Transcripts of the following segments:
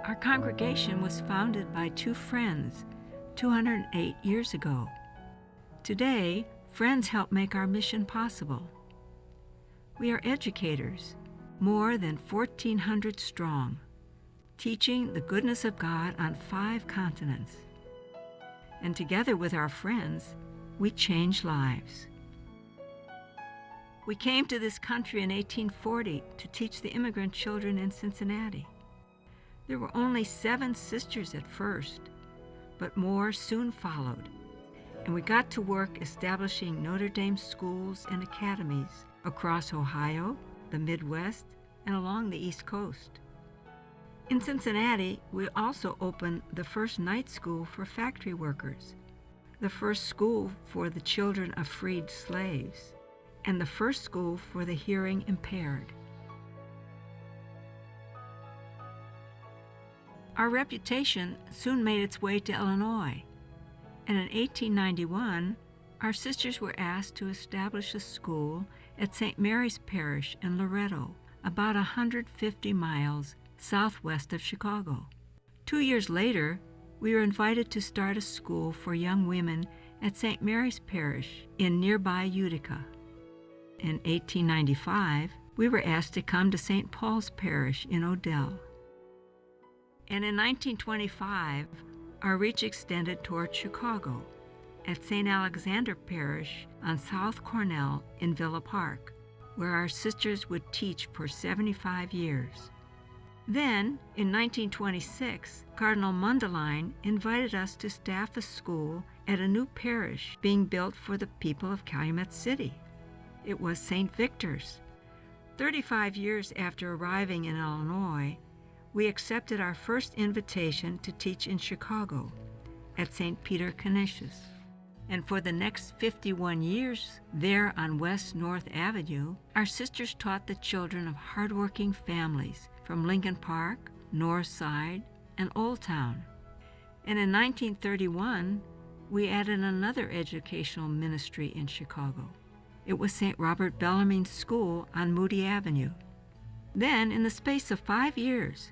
Our congregation was founded by two friends 208 years ago. Today, friends help make our mission possible. We are educators, more than 1,400 strong, teaching the goodness of God on 5 continents. And together with our friends, we change lives. We came to this country in 1840 to teach the immigrant children in Cincinnati. There were only 7 sisters at first, but more soon followed, and we got to work establishing Notre Dame schools and academies across Ohio, the Midwest, and along the East Coast. In Cincinnati, we also opened the first night school for factory workers, the first school for the children of freed slaves, and the first school for the hearing impaired. Our reputation soon made its way to Illinois, and in 1891, our sisters were asked to establish a school at St. Mary's Parish in Loretto, about 150 miles southwest of Chicago. 2 years later, we were invited to start a school for young women at St. Mary's Parish in nearby Utica. In 1895, we were asked to come to St. Paul's Parish in Odell. And in 1925, our reach extended toward Chicago at St. Alexander Parish on South Cornell in Villa Park, where our sisters would teach for 75 years. Then, in 1926, Cardinal Mundelein invited us to staff a school at a new parish being built for the people of Calumet City. It was St. Victor's. 35 years after arriving in Illinois, we accepted our first invitation to teach in Chicago at St. Peter Canisius. And for the next 51 years, there on West North Avenue, our sisters taught the children of hardworking families from Lincoln Park, North Side, and Old Town. And in 1931, we added another educational ministry in Chicago. It was St. Robert Bellarmine School on Moody Avenue. Then, in the space of 5 years,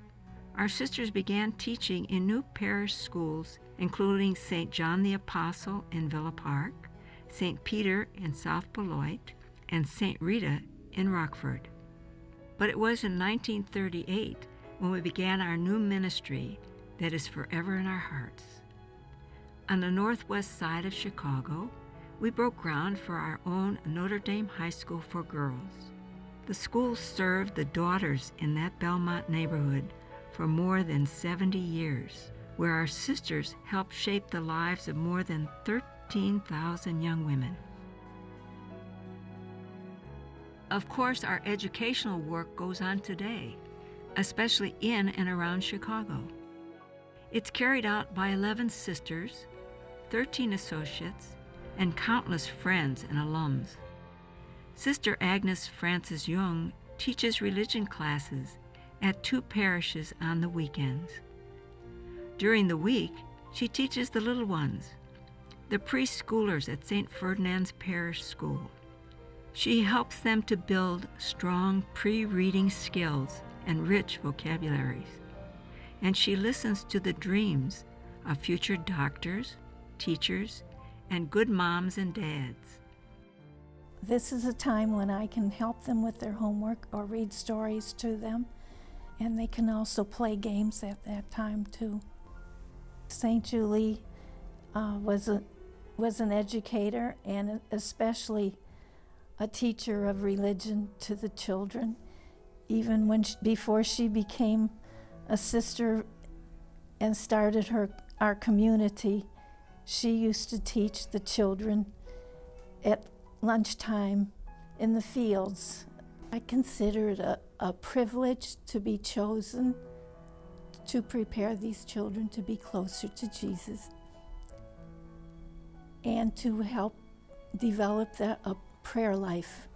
our sisters began teaching in new parish schools, including St. John the Apostle in Villa Park, St. Peter in South Beloit, and St. Rita in Rockford. But it was in 1938 when we began our new ministry that is forever in our hearts. On the northwest side of Chicago, we broke ground for our own Notre Dame High School for girls. The school served the daughters in that Belmont neighborhood for more than 70 years, where our sisters helped shape the lives of more than 13,000 young women. Of course, our educational work goes on today, especially in and around Chicago. It's carried out by 11 sisters, 13 associates, and countless friends and alums. Sister Agnes Frances Young teaches religion classes at 2 parishes on the weekends. During the week, she teaches the little ones, the preschoolers at St. Ferdinand's Parish School. She helps them to build strong pre-reading skills and rich vocabularies. And she listens to the dreams of future doctors, teachers, and good moms and dads. This is a time when I can help them with their homework or read stories to them, and they can also play games at that time too. St. Julie was an educator and especially a teacher of religion to the children. Even before she became a sister and started our community, she used to teach the children at lunchtime in the fields. I consider it a privilege to be chosen to prepare these children to be closer to Jesus and to help develop a prayer life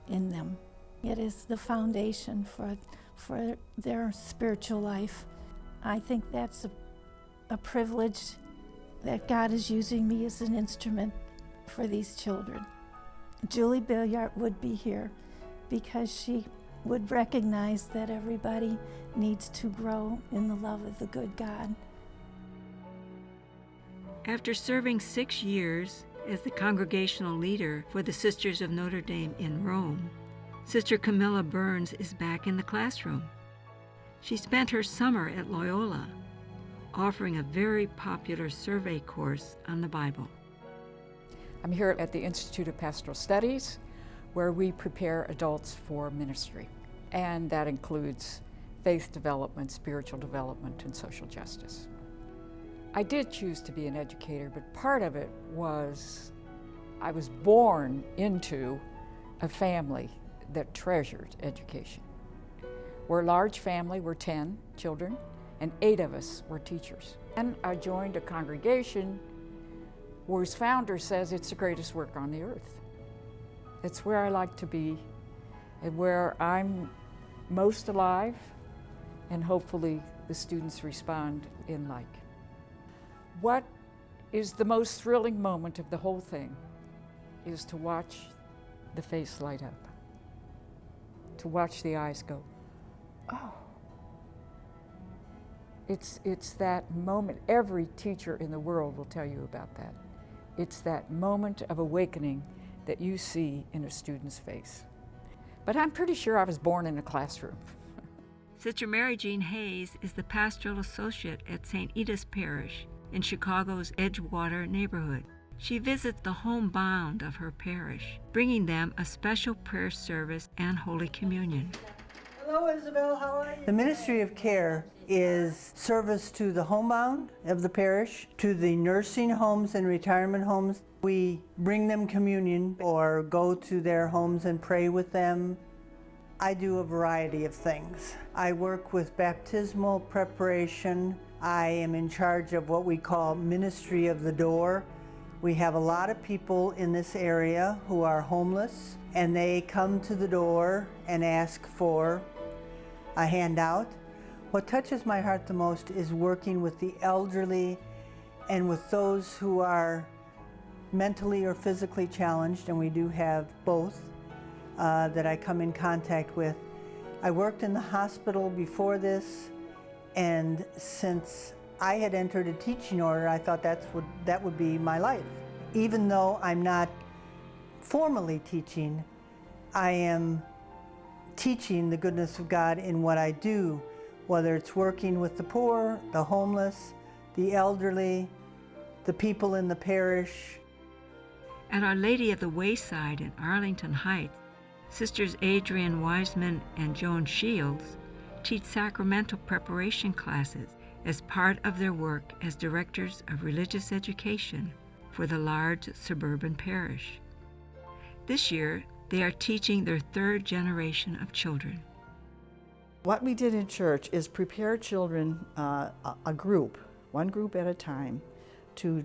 in them. It is the foundation for their spiritual life. I think that's a privilege that God is using me as an instrument for these children. Julie Billiart would be here because she would recognize that everybody needs to grow in the love of the good God. After serving 6 years as the congregational leader for the Sisters of Notre Dame in Rome, Sister Camilla Burns is back in the classroom. She spent her summer at Loyola, offering a very popular survey course on the Bible. I'm here at the Institute of Pastoral Studies, where we prepare adults for ministry. And that includes faith development, spiritual development, and social justice. I did choose to be an educator, but part of it was I was born into a family that treasured education. We're a large family, we're 10 children, and 8 of us were teachers. And I joined a congregation whose founder says it's the greatest work on the earth. It's where I like to be and where I'm most alive, and hopefully the students respond in like. What is the most thrilling moment of the whole thing is to watch the face light up, to watch the eyes go, oh. It's that moment. Every teacher in the world will tell you about that. It's that moment of awakening that you see in a student's face. But I'm pretty sure I was born in a classroom. Sister Mary Jean Hayes is the pastoral associate at St. Edith's Parish in Chicago's Edgewater neighborhood. She visits the homebound of her parish, bringing them a special prayer service and Holy Communion. Hello, Isabel. How are you? The Ministry of Care is service to the homebound of the parish, to the nursing homes and retirement homes. We bring them communion or go to their homes and pray with them. I do a variety of things. I work with baptismal preparation. I am in charge of what we call Ministry of the Door. We have a lot of people in this area who are homeless, and they come to the door and ask for a handout. What touches my heart the most is working with the elderly and with those who are mentally or physically challenged, and we do have both that I come in contact with. I worked in the hospital before this, and since I had entered a teaching order, I thought that would be my life. Even though I'm not formally teaching, I am teaching the goodness of God in what I do, whether it's working with the poor, the homeless, the elderly, the people in the parish. At Our Lady of the Wayside in Arlington Heights, Sisters Adrienne Wiseman and Joan Shields teach sacramental preparation classes as part of their work as directors of religious education for the large suburban parish. This year, they are teaching their 3rd generation of children. What we did in church is prepare children, a group, one group at a time, to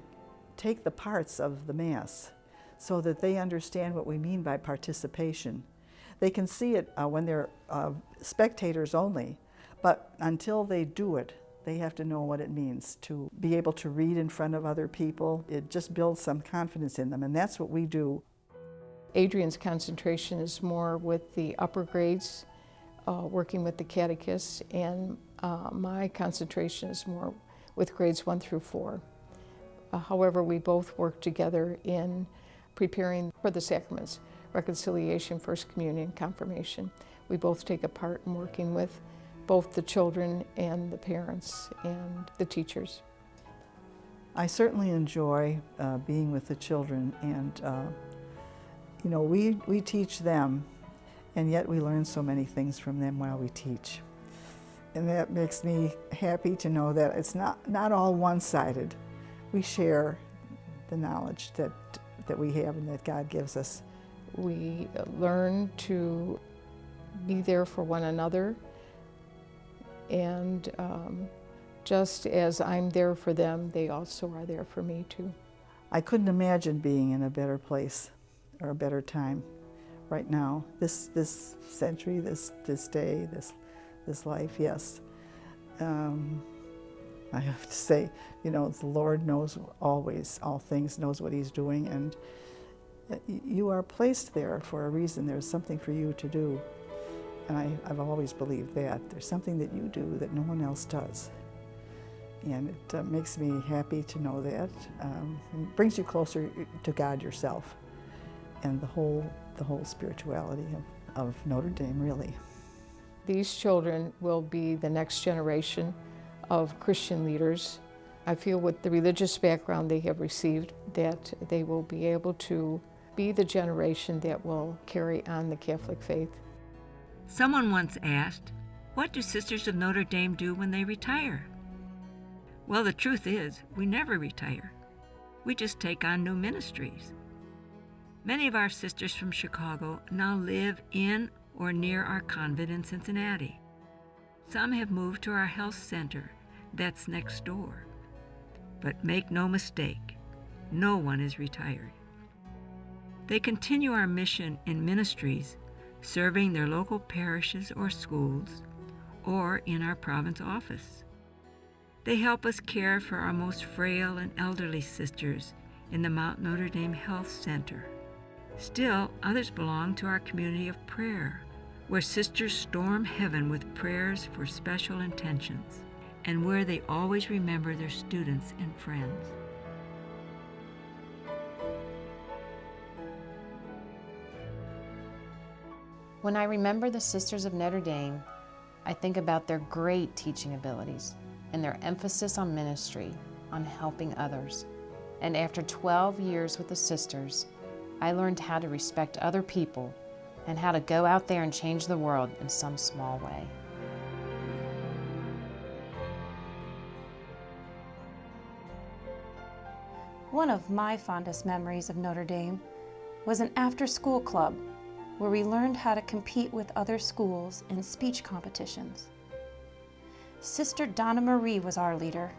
take the parts of the Mass so that they understand what we mean by participation. They can see it when they're spectators only, but until they do it, they have to know what it means to be able to read in front of other people. It just builds some confidence in them, and that's what we do. Adrienne's concentration is more with the upper grades, working with the catechists, and my concentration is more with grades 1 through 4. However, we both work together in preparing for the sacraments, reconciliation, First Communion, confirmation. We both take a part in working with both the children and the parents and the teachers. I certainly enjoy being with the children, and you know, we teach them, and yet we learn so many things from them while we teach. And that makes me happy to know that it's not all one-sided. We share the knowledge that we have and that God gives us. We learn to be there for one another, and just as I'm there for them, they also are there for me too. I couldn't imagine being in a better place or a better time right now. This century, this day, this life, yes. I have to say, you know, the Lord knows always all things, knows what He's doing, and you are placed there for a reason. There's something for you to do. And I've always believed that. There's something that you do that no one else does. And it makes me happy to know that. It brings you closer to God yourself and the whole spirituality of Notre Dame, really. These children will be the next generation of Christian leaders. I feel with the religious background they have received that they will be able to be the generation that will carry on the Catholic faith. Someone once asked, what do Sisters of Notre Dame do when they retire? Well, the truth is, we never retire. We just take on new ministries. Many of our sisters from Chicago now live in or near our convent in Cincinnati. Some have moved to our health center that's next door. But make no mistake, no one is retired. They continue our mission in ministries, serving their local parishes or schools, or in our province office. They help us care for our most frail and elderly sisters in the Mount Notre Dame Health Center. Still, others belong to our community of prayer, where sisters storm heaven with prayers for special intentions, and where they always remember their students and friends. When I remember the Sisters of Notre Dame, I think about their great teaching abilities and their emphasis on ministry, on helping others. And after 12 years with the sisters, I learned how to respect other people and how to go out there and change the world in some small way. One of my fondest memories of Notre Dame was an after-school club where we learned how to compete with other schools in speech competitions. Sister Donna Marie was our leader,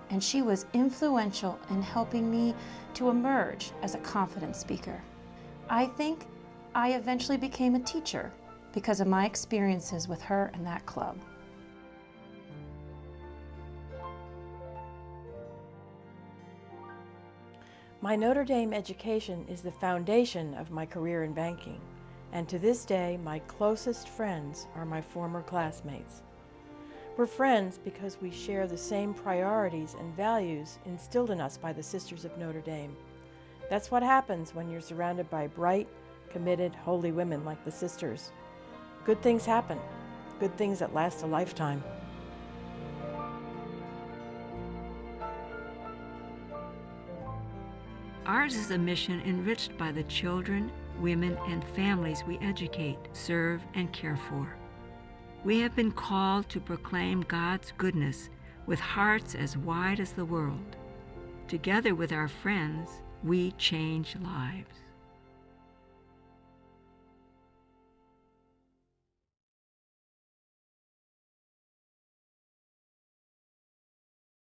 and she was influential in helping me to emerge as a confident speaker. I think I eventually became a teacher because of my experiences with her and that club. My Notre Dame education is the foundation of my career in banking, and to this day, my closest friends are my former classmates. We're friends because we share the same priorities and values instilled in us by the Sisters of Notre Dame. That's what happens when you're surrounded by bright, committed, holy women like the sisters. Good things happen, good things that last a lifetime. Ours is a mission enriched by the children, women, and families we educate, serve, and care for. We have been called to proclaim God's goodness with hearts as wide as the world. Together with our friends, we change lives.